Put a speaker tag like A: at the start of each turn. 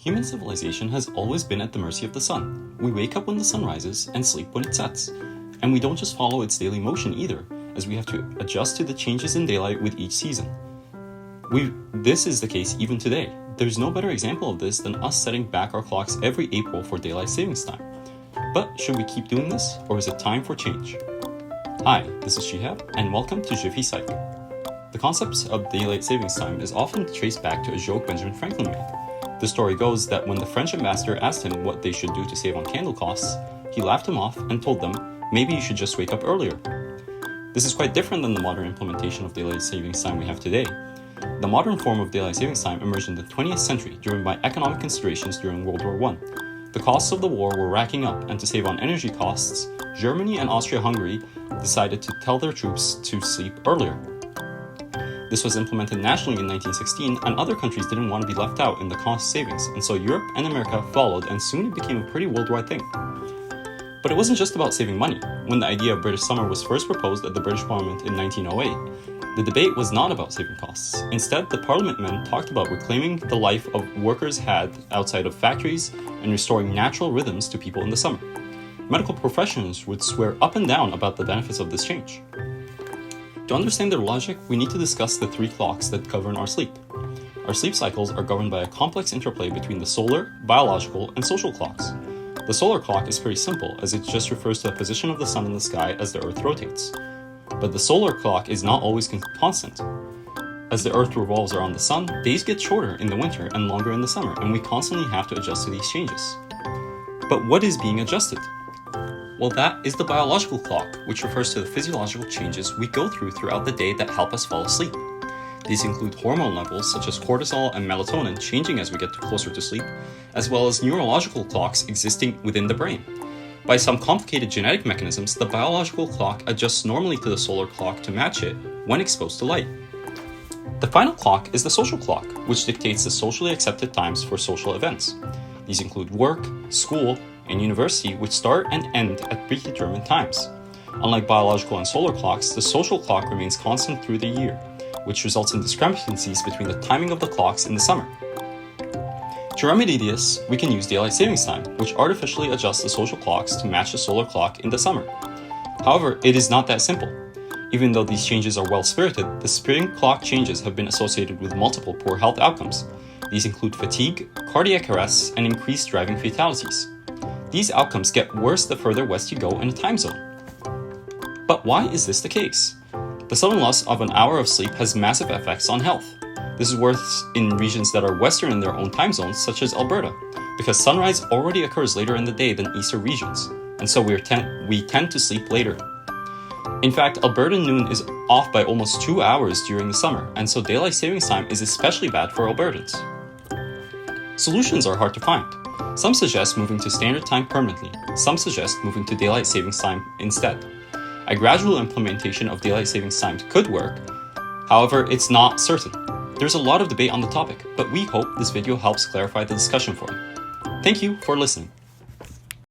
A: Human civilization has always been at the mercy of the sun. We wake up when the sun rises and sleep when it sets. And we don't just follow its daily motion either, as we have to adjust to the changes in daylight with each season. This is the case even today. There's no better example of this than us setting back our clocks every April for daylight savings time. But should we keep doing this, or is it time for change? Hi, this is Shihab, and welcome to Jiffy Psyc. The concept of daylight savings time is often traced back to a joke Benjamin Franklin made. The story goes that when the French ambassador asked him what they should do to save on candle costs, he laughed him off and told them, maybe you should just wake up earlier. This is quite different than the modern implementation of daylight savings time we have today. The modern form of daylight savings time emerged in the 20th century, driven by economic considerations during World War I. The costs of the war were racking up, and to save on energy costs, Germany and Austria-Hungary decided to tell their troops to sleep earlier. This was implemented nationally in 1916, and other countries didn't want to be left out in the cost savings, and so Europe and America followed, and soon it became a pretty worldwide thing. But it wasn't just about saving money. When the idea of British summer was first proposed at the British Parliament in 1908, the debate was not about saving costs. Instead, the Parliament men talked about reclaiming the life of workers had outside of factories and restoring natural rhythms to people in the summer. Medical professionals would swear up and down about the benefits of this change. To understand their logic, we need to discuss the three clocks that govern our sleep. Our sleep cycles are governed by a complex interplay between the solar, biological, and social clocks. The solar clock is pretty simple, as it just refers to the position of the sun in the sky as the Earth rotates. But the solar clock is not always constant. As the Earth revolves around the sun, days get shorter in the winter and longer in the summer, and we constantly have to adjust to these changes. But what is being adjusted? Well, that is the biological clock, which refers to the physiological changes we go through throughout the day that help us fall asleep. These include hormone levels such as cortisol and melatonin changing as we get closer to sleep, as well as neurological clocks existing within the brain. By some complicated genetic mechanisms, the biological clock adjusts normally to the solar clock to match it when exposed to light. The final clock is the social clock, which dictates the socially accepted times for social events. These include work, school, and university, which start and end at predetermined times. Unlike biological and solar clocks, the social clock remains constant through the year, which results in discrepancies between the timing of the clocks in the summer. To remedy this, we can use daylight savings time, which artificially adjusts the social clocks to match the solar clock in the summer. However, it is not that simple. Even though these changes are well-spirited, the spring clock changes have been associated with multiple poor health outcomes. These include fatigue, cardiac arrests, and increased driving fatalities. These outcomes get worse the further west you go in a time zone. But why is this the case? The sudden loss of an hour of sleep has massive effects on health. This is worse in regions that are western in their own time zones, such as Alberta, because sunrise already occurs later in the day than eastern regions, and so we tend to sleep later. In fact, Alberta noon is off by almost 2 hours during the summer, and so daylight savings time is especially bad for Albertans. Solutions are hard to find. Some suggest moving to standard time permanently. Some suggest moving to daylight savings time instead. A gradual implementation of daylight savings time could work. However, it's not certain. There's a lot of debate on the topic, but we hope this video helps clarify the discussion for you. Thank you for listening.